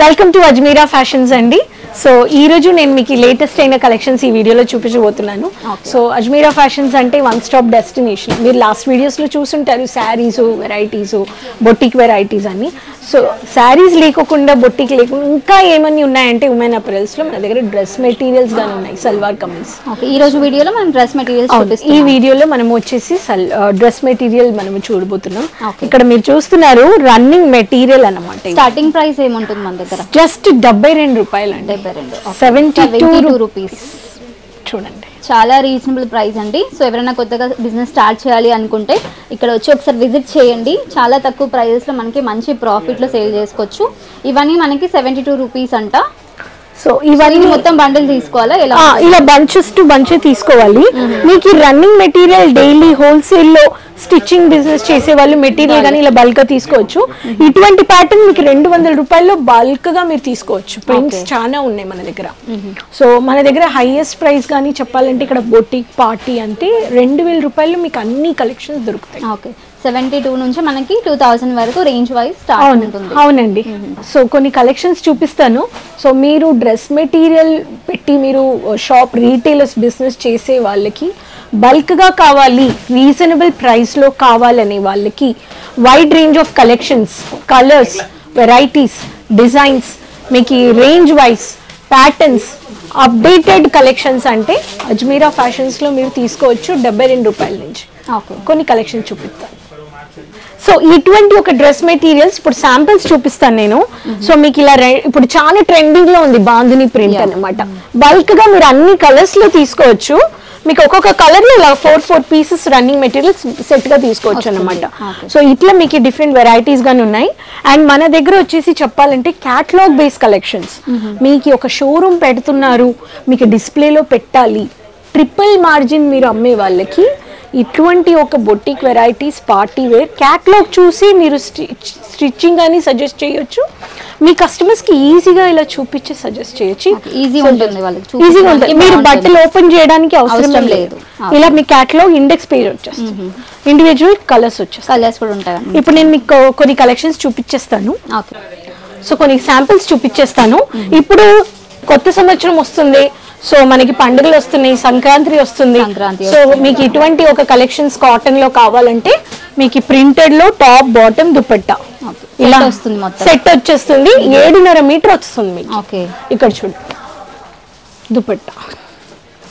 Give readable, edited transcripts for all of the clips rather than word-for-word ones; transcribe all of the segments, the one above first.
Welcome to Ajmeera fashions అండి. So ఈ రోజు నేను మీకు లేటెస్ట్ అయిన కలెక్షన్స్ ఈ వీడియోలో చూపించబోతున్నాను. సో అజ్మీరా ఫ్యాషన్స్ అంటే వన్ స్టాప్ డెస్టినేషన్. మీరు లాస్ట్ వీడియోస్లో చూసుంటారు శారీస్ వెరైటీస్, బొటిక్ వెరైటీస్ అని. సో శారీస్ లేకుండా బొటిక్ లేకుండా ఇంకా ఏమన్నీ ఉన్నాయంటే ఉమెన్ అపరల్స్లో మన దగ్గర డ్రెస్ మెటీరియల్స్ గానీ ఉన్నాయి, సల్వార్ కమీజ్. ఈ రోజు వీడియోలో మనం డ్రెస్ మెటీరియల్స్ ఈ వీడియోలో మనం వచ్చేసి డ్రెస్ మెటీరియల్ మనం చూడబోతున్నాం. ఇక్కడ మీరు చూస్తున్నారు రన్నింగ్ మెటీరియల్ అన్నమాట. స్టార్టింగ్ ప్రైస్ ఏముంటుంది మన దగ్గర? జస్ట్ 72 రూపాయలు అండి. 72 రూపీస్. చూడండి, చాలా రీజనబుల్ ప్రైస్ అండి. సో ఎవరైనా కొత్తగా బిజినెస్ స్టార్ట్ చేయాలి అనుకుంటే ఇక్కడ వచ్చి ఒకసారి విజిట్ చేయండి. చాలా తక్కువ ప్రైజెస్లో మనకి మంచి ప్రాఫిట్లో సేల్ చేసుకోవచ్చు. ఇవన్నీ మనకి 72 రూపీస్ అంట. సో ఇవన్నీ మొత్తం బండిల్ తీసుకోవాలా? ఇలా బంచెస్ టు బంచ్ తీసుకోవాలి. మీకు రన్నింగ్ మెటీరియల్ డైలీ హోల్సేల్ లో స్టిచ్చింగ్ బిజినెస్ చేసే వాళ్ళు మెటీరియల్ కానీ ఇలా బల్క్ గా తీసుకోవచ్చు. ఇటువంటి ప్యాటర్న్ మీకు 200 రూపాయల్లో బల్క్ గా మీరు తీసుకోవచ్చు. ప్రింట్స్ చాలా ఉన్నాయి మన దగ్గర. సో మన దగ్గర హైయెస్ట్ ప్రైస్ కానీ చెప్పాలంటే ఇక్కడ బొటిక్ పార్టీ అంటే 2000 రూపాయల్లో మీకు అన్ని కలెక్షన్స్ దొరుకుతాయి. ఓకే, 72 నుంచి మనకి 2000 వరకు రేంజ్ వైజ్ స్టార్ట్ ఉంటుంది. అవునండి. సో కొన్ని కలెక్షన్స్ చూపిస్తాను. సో మీరు డ్రెస్ మెటీరియల్ పెట్టి మీరు షాప్ రీటైలర్స్ బిజినెస్ చేసే వాళ్ళకి బల్క్గా కావాలి, రీజనబుల్ ప్రైస్లో కావాలనే వాళ్ళకి wide range of collections, colours, varieties, designs, మీకు range wise patterns, updated collections అంటే అజ్మీరా ఫ్యాషన్స్లో మీరు తీసుకోవచ్చు 72 రూపాయల నుంచి. కొన్ని కలెక్షన్ చూపిస్తాను. సో ఇటువంటి ఒక డ్రెస్ మెటీరియల్స్ ఇప్పుడు శాంపిల్స్ చూపిస్తాను నేను. సో మీకు ఇలా ఇప్పుడు చాలా ట్రెండింగ్ లో ఉంది బాందిని ప్రింట్ అన్నమాట. బల్క్ గా మీరు అన్ని కలర్స్ లో తీసుకోవచ్చు. మీకు ఒక్కొక్క కలర్ లో ఇలా 4 పీసెస్ రన్నింగ్ మెటీరియల్స్ సెట్ గా తీసుకోవచ్చు అన్నమాట. సో ఇట్లా మీకు డిఫరెంట్ వెరైటీస్ గానీ ఉన్నాయి. అండ్ మన దగ్గర వచ్చేసి చెప్పాలంటే క్యాటలాగ్ బేస్ కలెక్షన్స్. మీకు ఒక షోరూమ్ పెడుతున్నారు, మీకు డిస్ప్లేలో పెట్టాలి, ట్రిపుల్ మార్జిన్ మీరు అమ్మే వాళ్ళకి ఇటువంటి ఒక boutique varieties, party wear catalogue చూసి మీరు స్టిచ్చింగ్ అని సజెస్ట్ చేయొచ్చు. మీ కస్టమర్స్ కి ఈజీగా ఇలా చూపించి సజెస్ట్ చేయొచ్చు. ఈజీగా ఉంటుంది వాళ్ళకి. ఈజీగా ఉంటుంది. మీరు బట్టలు ఓపెన్ చేయడానికి అవసరం లేదు. ఇలా మీ క్యాటలాగ్ ఇండెక్స్ పేజ్ వచ్చేస్తుంది, ఇండివిజువల్ కలర్స్ వచ్చేస్తాయి. కలర్స్ కూడా ఉంటాయి. ఇప్పుడు నేను మీకు కొన్ని కలెక్షన్స్ చూపించేస్తాను. సో కొన్ని శాంపిల్స్ చూపించేస్తాను. ఇప్పుడు కొత్త సంవత్సరం వస్తుంది. సో మనకి పండుగలు వస్తున్నాయి, సంక్రాంతి వస్తుంది. సో మీకు ఇటువంటి ఒక కలెక్షన్స్ కాటన్ లో కావాలంటే మీకు ప్రింటెడ్ లో టాప్ బాటమ్ దుపట్టా ఇలా వస్తుంది. సెట్ వచ్చేస్తుంది 7.5 మీటర్ వస్తుంది మీకు. ఇక్కడ చూడండి, దుపట్టా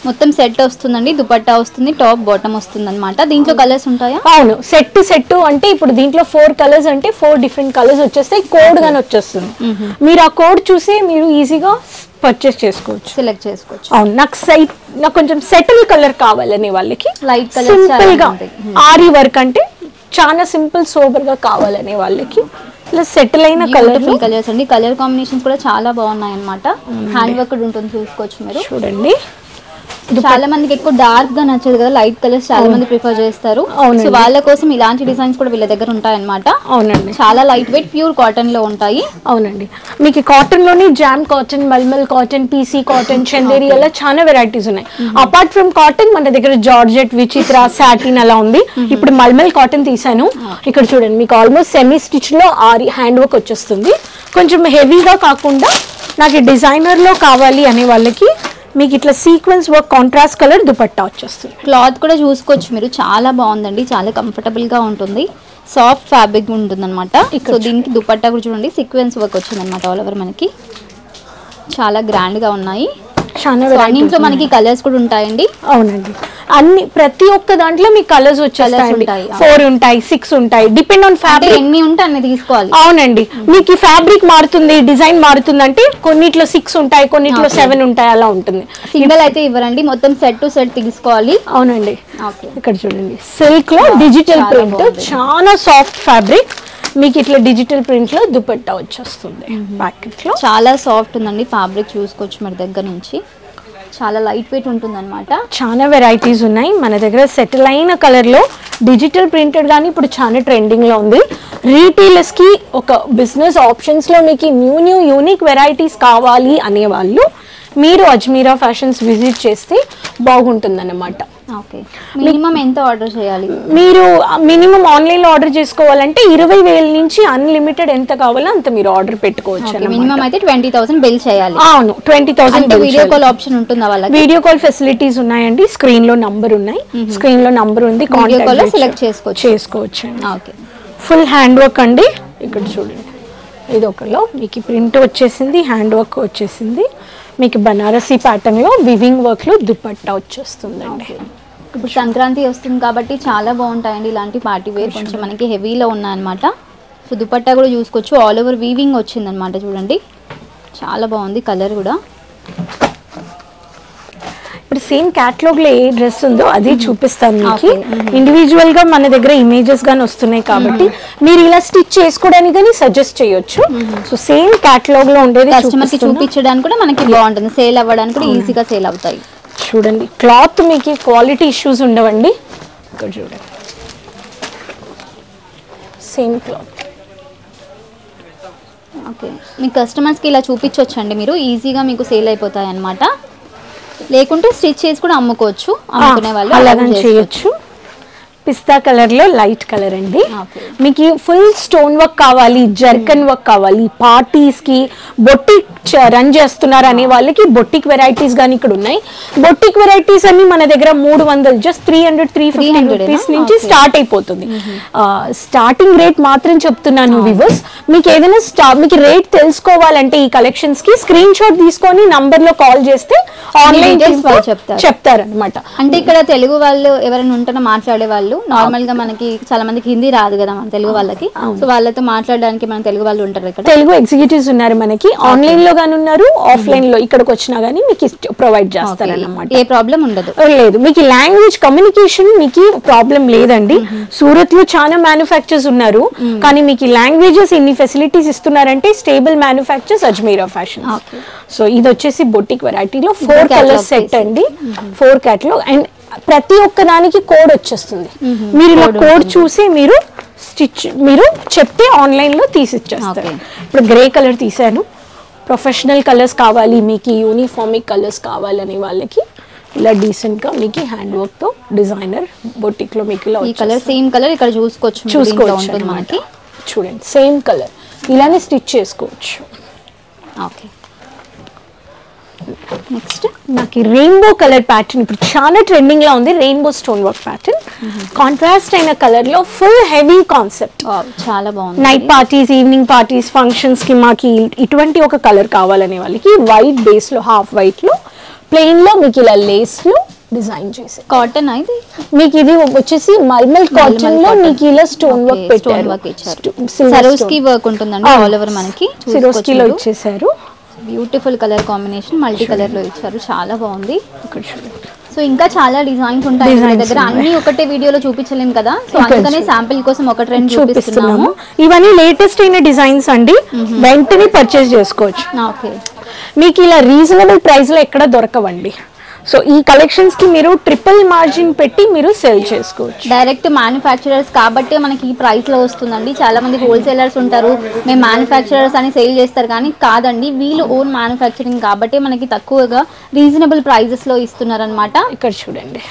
మొత్తం సెట్ వస్తుందండి. దుపట్టా వస్తుంది, టాప్ బాటమ్ వస్తుంది అనమాట. దీంట్లో కలర్స్ ఉంటాయా? అవును, సెట్ అంటే ఇప్పుడు దీంట్లో 4 కలర్స్ అంటే 4 డిఫరెంట్ కలర్స్ వచ్చేస్తాయి. కోడ్ గానీ వచ్చేస్తుంది. మీరు ఆ కోడ్ చూసి మీరు ఈజీగా పర్చేస్ చేసుకోవచ్చు, సెలెక్ట్ చేసుకోవచ్చు. అవును, నాకు కొంచెం సెటిల్ కలర్ కావాలనే వాళ్ళకి లైట్ కలర్, సింపుల్ గా ఆరి వర్క్ అంటే చాలా సింపుల్ సోబర్ గా కావాలనే వాళ్ళకి ఇలా సెటిల్ అయిన కలర్స్ అండి. కలర్ కాంబినేషన్స్ కూడా చాలా బాగున్నాయి అన్నమాట. హ్యాండ్ వర్క్ ఉంటుంది, చూసుకోవచ్చు మీరు. చూడండి, చాలా మందికి ఎక్కువ డార్క్ గా నచ్చదు కదా, లైట్ కలర్స్ చాలా మంది ప్రిఫర్ చేస్తారు. సో వాళ్ళ కోసం ఇలాంటి డిజైన్స్ కూడా వీళ్ళ దగ్గర ఉంటాయి అన్నమాట. అవునండి, చాలా లైట్ వెయిట్ ప్యూర్ కాటన్ లో ఉంటాయి. అవునండి, మీకు కాటన్ లోని jam cotton, mulmul cotton, PC cotton, Chanderi అలా చాలా వెరైటీస్ ఉన్నాయి. అపార్ట్ ఫ్రమ్ కాటన్ మన దగ్గర జార్జెట్, విచిత్ర, సాటిన్ అలా ఉంది. ఇప్పుడు మల్మల్ కాటన్ తీసాను. ఇక్కడ చూడండి, మీకు ఆల్మోస్ట్ సెమీ స్టిచ్ లో ఆరి హ్యాండ్ వర్క్ వచ్చేస్తుంది. కొంచెం హెవీగా కాకుండా నాకు డిజైనర్ లో కావాలి అనే వాళ్ళకి మీకు ఇట్లా sequence work contrast colour dupatta వచ్చేస్తుంది. క్లాత్ కూడా చూసుకోవచ్చు మీరు, చాలా బాగుందండి, చాలా కంఫర్టబుల్ గా ఉంటుంది. సాఫ్ట్ ఫ్యాబ్రిక్ ఉంటుంది అనమాట. సో దీనికి దుపట్టా కూడా చూడండి, సీక్వెన్స్ వర్క్ వచ్చింది అనమాట. ఆల్ ఓవర్ మనకి చాలా గ్రాండ్ గా ఉన్నాయి. అన్నింట్లో మనకి కలర్స్ కూడా ఉంటాయండి. అవునండి, అన్ని ప్రతి ఒక్క దాంట్లో మీకు కలర్స్ వచ్చేస్తాయి. 4 ఉంటాయి, 6 ఉంటాయి, డిపెండ్ ఆన్ ఫ్యాబ్రిక్. ఎన్ని ఉంటే అన్ని తీసుకోవాలి. అవునండి, మీకు ఈ ఫ్యాబ్రిక్ మారుతుంది, డిజైన్ మారుతుంది అంటే కొన్నిట్లో 6 ఉంటాయి, కొన్నిట్లో 7 ఉంటాయి, అలా ఉంటుంది. సింగిల్ అయితే ఇవ్వరండి, మొత్తం సెట్ టు సెట్ తీసుకోవాలి. అవునండి, ఇక్కడ చూడండి, సిల్క్ లో డిజిటల్ ప్రింట్, చాలా సాఫ్ట్ ఫ్యాబ్రిక్. మీకు ఇట్లా డిజిటల్ ప్రింట్ లో దుపట్టా వచ్చేస్తుంది. ప్యాకెట్ లో చాలా సాఫ్ట్ ఉందండి ఫ్యాబ్రిక్, చూసుకోవచ్చు మరి దగ్గర నుంచి. చాలా లైట్ వెయిట్ ఉంటుంది అనమాట. చాలా వెరైటీస్ ఉన్నాయి మన దగ్గర. సెటిల్ అయిన కలర్ లో డిజిటల్ ప్రింటెడ్ కానీ ఇప్పుడు చాలా ట్రెండింగ్ లో ఉంది. రీటైలర్స్ కి ఒక బిజినెస్ ఆప్షన్స్ లో మీకు న్యూ యూనిక్ వెరైటీస్ కావాలి అనేవాళ్ళు మీరు అజ్మీరా ఫ్యాషన్స్ విజిట్ చేస్తే బాగుంటుందన్నమాట. ఓకే, మినిమం ఎంత ఆర్డర్ చేయాలి? మీరు మినిమం ఆన్లైన్లో ఆర్డర్ చేసుకోవాలంటే 20,000 నుంచి అన్లిమిటెడ్ ఎంత కావాలో అంత మీరు ఆర్డర్ పెట్టుకోవచ్చు. మినిమం అయితే 20,000 బిల్ చేయాలి. అవును, 20,000. వీడియో కాల్ ఆప్షన్ ఉంటుందా వాళ్ళకి? వీడియో కాల్ ఫెసిలిటీస్ ఉన్నాయండి. స్క్రీన్ లో నంబర్ ఉన్నాయి, స్క్రీన్ లో నంబర్ ఉంది, వీడియో కాల్ సెలెక్ట్ చేసుకోవచ్చు. ఓకే, ఫుల్ హ్యాండ్ వర్క్ అండి. ఇక్కడ చూడండి, ఇది ఒకలో మీకు ప్రింట్ వచ్చేసింది, హ్యాండ్ వర్క్ వచ్చేసింది, మీకు బనారసీ ప్యాటర్న్ లో వివింగ్ వర్క్ లో దుపట్టా వచ్చేస్తుందండి. ఇప్పుడు సంక్రాంతి వస్తుంది కాబట్టి చాలా బాగుంటాయండి ఇలాంటి పార్టీ వేర్. కొంచెం మనకి హెవీలో ఉన్నాయన్నమాట. సో దుపట్టా కూడా చూసుకోవచ్చు, ఆల్ ఓవర్ వీవింగ్ వచ్చిందనమాట. చూడండి చాలా బాగుంది, కలర్ కూడా. ఇప్పుడు సేమ్ క్యాటలాగ్ లో ఏ డ్రెస్ ఉందో అదే చూపిస్తాను మీకు. ఇండివిజువల్ గా మన దగ్గర ఇమేజెస్ గానీ వస్తున్నాయి కాబట్టి మీరు ఇలా స్టిచ్ చేసుకోవడానికి కానీ సజెస్ట్ చేయొచ్చు. సో సేమ్ క్యాటలాగ్ లో ఉండేది కస్టమర్ కి చూపించడానికి కూడా మనకి బాగుంటుంది, సేల్ అవ్వడానికి కూడా ఈజీగా సేల్ అవుతాయి. చూడండి, క్లాత్ మీకు క్వాలిటీ ఇష్యూస్ ఉండవండి. ఇక్కడ చూడండి, సేమ్ క్లాత్. ఓకే, మీ కస్టమర్స్కి ఇలా చూపించవచ్చండి మీరు, ఈజీగా మీకు సేల్ అయిపోతాయి అన్నమాట. లేకుంటే స్టిచ్ చేసి కూడా అమ్ముకోవచ్చు, అమ్ముకునే వాళ్ళు అలాగే చేయొచ్చు. పిస్తా కలర్ లో లైట్ కలర్ అండి. మీకు ఫుల్ స్టోన్ వర్క్ కావాలి, జర్కన్ వర్క్ కావాలి, పార్టీస్ కి బొట్టిక్ రన్ చేస్తున్నారు అనే వాళ్ళకి బొట్టిక్ వెరైటీస్ గానీ ఇక్కడ ఉన్నాయి. బొట్టిక్ వెరైటీస్ అన్ని మన దగ్గర 300, జస్ట్ 300-350 రూపీస్ నుంచి స్టార్ట్ అయిపోతుంది. స్టార్టింగ్ రేట్ మాత్రం చెప్తున్నాను వివర్స్. మీకు ఏదైనా మీకు రేట్ తెలుసుకోవాలంటే ఈ కలెక్షన్స్ కి స్క్రీన్ షాట్ తీసుకొని నంబర్ లో కాల్ చేస్తే ఆన్లైన్ చెప్తారు అనమాట. అంటే ఇక్కడ తెలుగు వాళ్ళు ఎవరైనా ఉంటారో మాట్లాడే వాళ్ళు, నార్మల్ గా మనకి చాలా మందికి హిందీ రాదు కదా మన తెలుగు వాళ్ళకి, సో వాళ్ళతో మాట్లాడడానికి మన తెలుగు వాళ్ళు ఉంటారు. ఇక్కడ తెలుగు ఎగ్జిక్యూటివ్స్ ఉన్నారు మనకి, ఆన్లైన్ లో గానీ ఉన్నారు, ఆఫ్లైన్ లో ఇక్కడికి వచ్చినా గానీ మీకు ప్రొవైడ్ చేస్తారు అన్నమాట. ఏ ప్రాబ్లం ఉండదు. లేదు, మీకు లాంగ్వేజ్ కమ్యూనికేషన్ మీకు ప్రాబ్లం లేదండి. సూరత్ లో చాలా మ్యానుఫ్యాక్చర్స్ ఉన్నారు, కానీ మీకు లాంగ్వేజెస్ ఇన్ని ఫెసిలిటీస్ ఇస్తున్నారంటే stable manufactures Ajmera fashion. So ఇది వచ్చేసి బొటిక్ వెరైటీలో 4 కలర్ సెట్ అండి, 4 కేటలాగ్. అండ్ ప్రతి ఒక్క దానికి కోడ్ వచ్చేస్తుంది. మీరు ఇలా కోడ్ చూసి మీరు స్టిచ్ మీరు చెప్తే ఆన్లైన్ లో తీసిచ్చేస్తారు. ఇప్పుడు గ్రే కలర్ తీసాను. ప్రొఫెషనల్ కలర్స్ కావాలి మీకు, యూనిఫామిక్ కలర్స్ కావాలనే వాళ్ళకి ఇలా డీసెంట్ గా మీకు హ్యాండ్ వర్క్ తో డిజైనర్ బొటిక్ లో మీకు ఇలా ఈ కలర్ సేమ్ కలర్ ఇక్కడ చూసుకోవచ్చు మనకి. చూడండి, సేమ్ కలర్ ఇలానే స్టిచ్ చేసుకోవచ్చు. ఓకే, నెక్స్ట్ నాకు రెయిన్బో కలర్ ప్యాటర్న్ ఇప్పుడు చాలా ట్రెండింగ్ లా ఉంది. Rainbow stone work pattern, contrast అయిన కలర్ లో ఫుల్ హెవీ కాన్సెప్ట్. చాలా బాగుంది. Night parties, evening parties, functions కి మాకి ఇటువంటి ఒక కలర్ కావాలనే వాళ్ళకి వైట్ బేస్ లో, హాఫ్ వైట్ లో, ప్లెయిన్ లో మీకు ఇలా లేస్ లో డిజైన్ చేసి. కాటన్ ఇది మీకు ఇది వచ్చేసి మల్మల్ కాటన్ లో మీకు ఇలా స్టోన్ వర్క్ పెట్టారు. సరోస్కి వర్క్ ఉంటుందండి ఆల్ ఓవర్ మనకి. సరోస్కి లో ఇచ్చేసారు. Beautiful colour combination, multi colour లో ఇచ్చారు, చాలా బాగుంది. సో ఇంకా చాలా డిజైన్స్ ఉంటాయి మన దగ్గర, అన్ని ఒకటే వీడియోలో చూపించలేం కదా, సో అందుకనే శాంపిల్ కోసం ఒక ట్రెండ్ చూపిస్తున్నాము. ఇవన్నీ లేటెస్ట్ అయిన డిజైన్స్ అండి, వెంటనే పర్చేస్ చేసుకోవచ్చు. ఓకే, మీకు ఇలా రీజనబుల్ ప్రైస్ లో ఎక్కడ దొరకవండి. సో ఈ కలెక్షన్స్ కి మీరు ట్రిపుల్ మార్జిన్ పెట్టి మీరు సెల్ చేసుకోవచ్చు. డైరెక్ట్ మ్యానుఫ్యాక్చరర్స్ కాబట్టి మనకి ఈ ప్రైస్ లో వస్తుందండి. చాలా మంది హోల్సేలర్స్ ఉంటారు, మేము మ్యానుఫ్యాక్చరర్స్ అని సేల్ చేస్తారు, కానీ కాదండి, వీళ్ళు ఓన్ మ్యానుఫ్యాక్చరింగ్ కాబట్టి మనకి తక్కువగా రీజనబుల్ ప్రైజెస్ లో ఇస్తున్నారు అనమాట. ఇక్కడ చూడండి.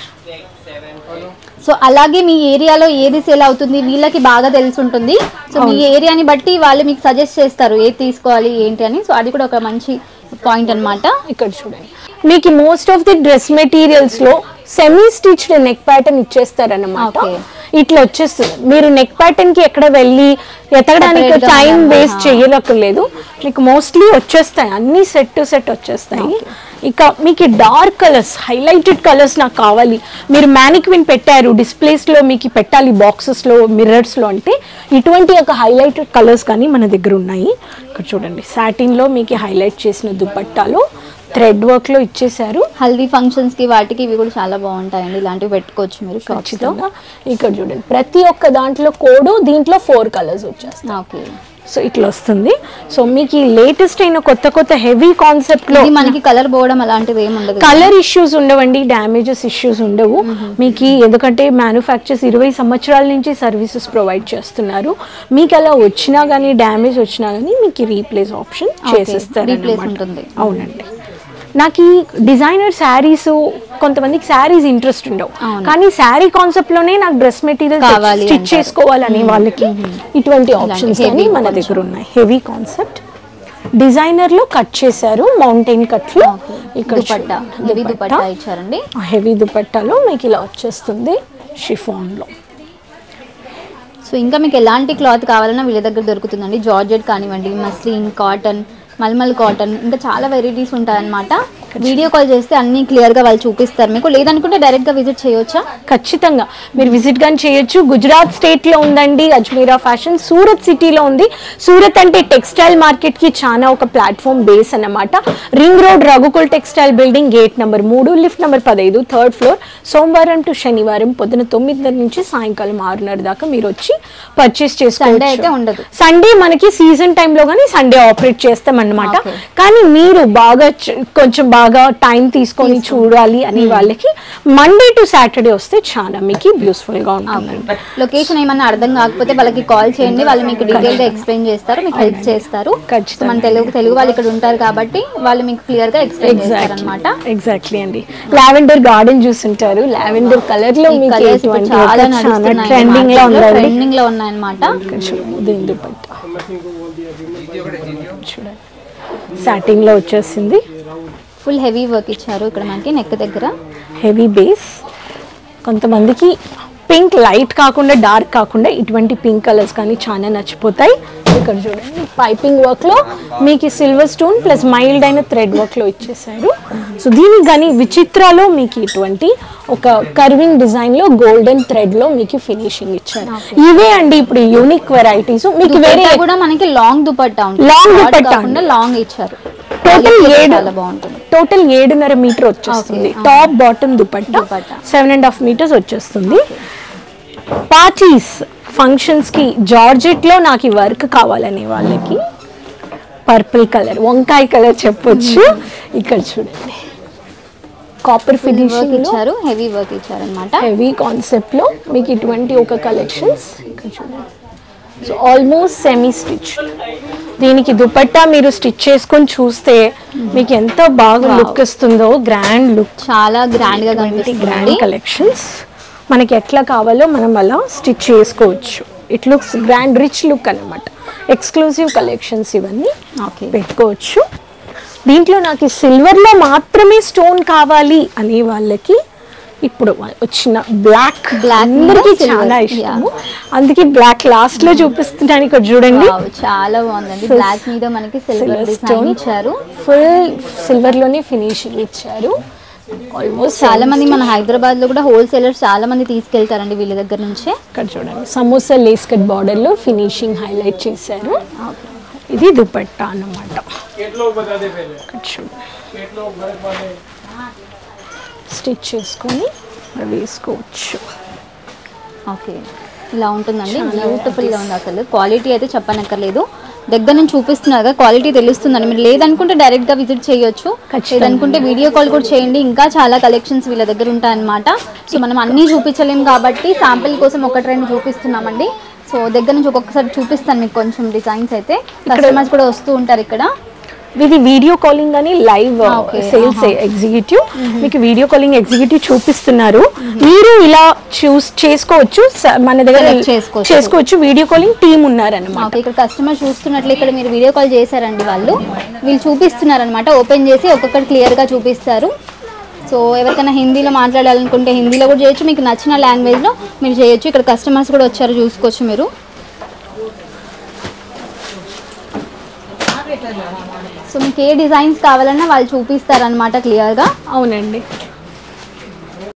సో అలాగే మీ ఏరియాలో ఏది సేల్ అవుతుంది వీళ్ళకి బాగా తెలిసి ఉంటుంది. సో మీ ఏరియాని బట్టి వాళ్ళు మీకు సజెస్ట్ చేస్తారు ఏది తీసుకోవాలి ఏంటి అని. సో అది కూడా ఒక మంచి పాయింట్ అన్నమాట. ఇక్కడ చూడండి, మీకు most of the dress materials లో సెమీ స్టిచ్డ్ నెక్ ప్యాటర్న్ ఇచ్చేస్తారన్నమాట. ఇట్లా వచ్చేస్తుంది. మీరు నెక్ ప్యాటర్న్ కి ఎక్కడ వెళ్ళి ఎతకడానికి టైం వేస్ట్ చేయలేదు. మీకు మోస్ట్లీ వచ్చేస్తాయి, అన్ని సెట్ టు సెట్ వచ్చేస్తాయి. ఇక మీకు డార్క్ కలర్స్, హైలైటెడ్ కలర్స్ నాకు కావాలి, మీరు మ్యానిక్విన్ పెట్టారు డిస్ప్లేస్ లో మీకు పెట్టాలి, బాక్సెస్ లో, మిర్రర్స్ లో అంటే ఇటువంటి ఒక హైలైటెడ్ కలర్స్ కానీ మన దగ్గర ఉన్నాయి. ఇక్కడ చూడండి, సాటిన్ లో మీకు హైలైట్ చేసిన దుపట్టాలో థ్రెడ్ వర్క్ లో ఇచ్చేసారు. హల్దీ ఫంక్షన్స్ కి వాటికి ఇవి కూడా చాలా బాగుంటాయండి, ఇలాంటివి పెట్టుకోవచ్చు మీరు ఖచ్చితంగా. ఇక్కడ చూడండి, ప్రతి ఒక్క దాంట్లో కోడ్, దీంట్లో 4 కలర్స్ వచ్చేస్తాయి. ఓకే, సో ఇట్లా వస్తుంది. సో మీకు లేటెస్ట్ అయిన కొత్త హెవీ కాన్సెప్ట్ లో మనకి కలర్ పోవడం అలాంటివి ఏమి ఉండదు, కలర్ ఇష్యూస్ ఉండవండి, డ్యామేజెస్ ఇష్యూస్ ఉండవు మీకు. ఎందుకంటే మ్యానుఫ్యాక్చర్స్ 20 సంవత్సరాల నుంచి సర్వీసెస్ ప్రొవైడ్ చేస్తున్నారు. మీకు అలా వచ్చినా కానీ డ్యామేజ్ వచ్చినా కానీ మీకు రీప్లేస్ ఆప్షన్ చేసేస్తారు. అవునండి. నాకు ఈ డిజైనర్ శారీస్, కొంతమందికి శారీస్ ఇంట్రెస్ట్ ఉండవు, కానీ శారీ కాన్సెప్ట్ లోనే నాకు డ్రెస్ మెటీరియల్ స్టిచ్ చేసుకోవాలనే వాళ్ళకి ఇటువంటి ఆప్షన్స్ కానీ మన దగ్గర ఉన్నాయి. హెవీ కాన్సెప్ట్ డిజైనర్ లో కట్ చేశారు, మౌంటైన్ కట్ లో. ఇక్కడ దుపట్టా ఇచ్చారండి. హెవీ దుపట్టాలో మీకు ఇలా వచ్చేస్తుంది షిఫాన్ లో. సో ఇంకా మీకు ఎలాంటి క్లాత్ కావాలన్నా వీళ్ళ దగ్గర దొరుకుతుందండి. జార్జెట్ కానివ్వండి, మస్లిన్, కాటన్, మల్మల్ కాటన్, ఇంకా చాలా వెరైటీస్ ఉంటాయన్నమాట. వీడియో కాల్ చేస్తే అన్ని క్లియర్గా వాళ్ళు చూపిస్తారు మీకు. లేదనుకుంటే డైరెక్ట్గా విజిట్ చేయొచ్చా? ఖచ్చితంగా మీరు విజిట్ కానీ చేయొచ్చు. గుజరాత్ స్టేట్లో ఉందండి అజ్మీరా ఫ్యాషన్, సూరత్ సిటీలో ఉంది. సూరత్ అంటే టెక్స్టైల్ మార్కెట్కి చాలా ఒక ప్లాట్ఫామ్ బేస్ అన్నమాట. Ring road, Raghukul textile building, gate number 3, lift number 15, 3rd floor. సోమవారం టు శనివారం పొద్దున 9 నుంచి సాయంకాలం 6:30 దాకా మీరు వచ్చి పర్చేస్ చేసుకోవచ్చు. అయితే ఉండదు. సండే మనకి సీజన్ టైంలో కానీ సండే ఆపరేట్ చేస్తామన్నమాట. కానీ మీరు కొంచెం బాగా టైం తీసుకొని చూడాలి అనే వాళ్ళకి మండే టు సాటర్డే వస్తే చాలా మీకు యూస్ఫుల్ గా ఉంటుంది. లొకేషన్ ఏమన్నా అర్థం కాకపోతే వాళ్ళకి కాల్ చేయండి, వాళ్ళు మీకు డీటెయిల్ గా ఎక్స్ప్లెయిన్ చేస్తారు, మీకు హెల్ప్ చేస్తారు. మన తెలుగు వాళ్ళు ఇక్కడ ఉంటారు కాబట్టి వాళ్ళు మీకు క్లియర్ గా ఎక్స్ప్లెయిన్ చేస్తారు అన్నమాట. ఎగ్జాక్ట్లీ అండి. లావెండర్ గార్డెన్ చూస్తుంటారు, లావెండర్ కలర్ లో మీకు ట్రెండింగ్ లో ఉంది, ట్రెండింగ్ లో ఉన్నాయన్నమాట. చూడండి సాటిన్ లో వచ్చేసింది. ఫుల్ హెవీ వర్క్ ఇచ్చారు ఇక్కడ మనకి నెక్ దగ్గర. Heavy base. కొంతమందికి పింక్ లైట్ కాకుండా డార్క్ కాకుండా ఇటువంటి పింక్ కలర్స్ కానీ చాలా నచ్చిపోతాయి. ఇక్కడ చూడండి పైపింగ్ వర్క్ లో మీకు సిల్వర్ స్టోన్ ప్లస్ మైల్డ్ అయిన థ్రెడ్ వర్క్ లో ఇచ్చేసారు. సో దీనికి కానీ విచిత్రాలో మీకు ఇటువంటి ఒక కర్వింగ్ డిజైన్ లో గోల్డెన్ థ్రెడ్ లో మీకు ఫినిషింగ్ ఇచ్చారు. ఇవే అండి ఇప్పుడు యూనిక్ వెరైటీస్. మీకు వేరే కూడా మనకి లాంగ్ దుపట్టా ఉంటుంది, లాంగ్ దుపట్టా లాంగ్ ఇచ్చారు. టోటల్ 7.5 మీటర్ వచ్చేస్తుంది. టాప్ బాటమ్ దుపట్టా 7.5 మీటర్స్ వచ్చేస్తుంది. పార్టీస్ ఫంక్షన్స్ కి జార్జెట్ లో నాకు ఈ వర్క్ కావాలనే వాళ్ళకి పర్పుల్ కలర్, వంకాయ కలర్ చెప్పొచ్చు. ఇక్కడ చూడండి కాపర్ ఫినిషింగ్ ఇచ్చారు, హెవీ వర్క్ ఇచ్చారు అన్నమాట. హెవీ కాన్సెప్ట్ లో మీకు ఇటువంటి ఒక కలెక్షన్స్ ఇక్కడ చూడండి. So almost semi stitch. దీనికి దుపట్టా మీరు స్టిచ్ చేసుకొని చూస్తే మీకు ఎంత బాగా లుక్ ఇస్తుందో, గ్రాండ్ లుక్, చాలా గ్రాండ్ గా కనిపిస్తుంది. గ్రాండ్ కలెక్షన్స్ మనకి ఎట్లా కావాలో మనం అలా స్టిచ్ చేసుకోవచ్చు. It looks grand, rich look అన్నమాట. ఎక్స్క్లూజివ్ కలెక్షన్స్ ఇవన్నీ పెట్టుకోవచ్చు. దీంట్లో నాకు సిల్వర్ లో మాత్రమే స్టోన్ కావాలి అనే వాళ్ళకి ఇప్పుడు వచ్చిన బ్లాక్ అందరికి చాలా ఇష్టము, అందుకే బ్లాక్ లాస్ట్ లో చూపిస్తున్నాను. ఇక్కడ చూడండి చాలా బాగుందండి. బ్లాక్ మీద మనకి సిల్వర్ డిజైన్ ఇచ్చారు, ఫుల్ సిల్వర్ లోనే ఫినిషింగ్ ఇచ్చారు. ఆల్మోస్ట్ చాలా మంది మన హైదరాబాద్ లో కూడా హోల్సేలర్స్ చాలా మంది తీసుకెళ్తారండి వీళ్ళ దగ్గర నుంచే. ఇక్కడ చూడండి సమోసా లేస్ కట్ బార్డర్ లో ఫినిషింగ్ హైలైట్ చేశారు. ఇది దుపట్టా అన్నమాట. స్టిచ్ చేసుకొని వేసుకోవచ్చు. ఓకే, ఇలా ఉంటుందండి. బ్యూటిఫుల్గా ఉంది. అసలు క్వాలిటీ అయితే చెప్పనక్కర్లేదు, దగ్గర నుంచి చూపిస్తున్నారు క్వాలిటీ తెలుస్తుందండి. మీరు లేదనుకుంటే డైరెక్ట్గా విజిట్ చేయొచ్చు, లేదనుకుంటే వీడియో కాల్ కూడా చేయండి. ఇంకా చాలా కలెక్షన్స్ వీళ్ళ దగ్గర ఉంటాయన్నమాట. సో మనం అన్నీ చూపించలేము కాబట్టి శాంపిల్ కోసం 1-2 చూపిస్తున్నామండి. సో దగ్గర నుంచి ఒక్కొక్కసారి చూపిస్తాను మీకు కొంచెం డిజైన్స్. అయితే కస్టమర్స్ కూడా వస్తూ ఉంటారు ఇక్కడ. ఇది వీడియో కాలింగ్ అని లైవ్ సేల్స్ ఎగ్జిక్యూటివ్ మీకు వీడియో కాలింగ్ ఎగ్జిక్యూటివ్ చూపిస్తున్నారు. మీరు ఇలా చేసుకోవచ్చు, మన దగ్గర చేసుకోవచ్చు. వీడియో కాలింగ్ టీమ్ ఉన్నారన్నమాట. ఇక్కడ కస్టమర్ చూస్తున్నట్లు ఇక్కడ మీరు వీడియో కాల్ చేశారండి, వీళ్ళు చూపిస్తున్నారు అనమాట. ఓపెన్ చేసి ఒక్కొక్కటి క్లియర్గా చూపిస్తారు. సో ఎవరికైనా హిందీలో మాట్లాడాలనుకుంటే హిందీలో కూడా చేయొచ్చు, మీకు నచ్చిన లాంగ్వేజ్లో మీరు చేయొచ్చు. ఇక్కడ కస్టమర్స్ కూడా వచ్చారు, చూసుకోవచ్చు మీరు. సో మీకు ఏ డిజైన్స్ కావాలన్నా వాళ్ళు చూపిస్తారనమాట క్లియర్గా. అవునండి.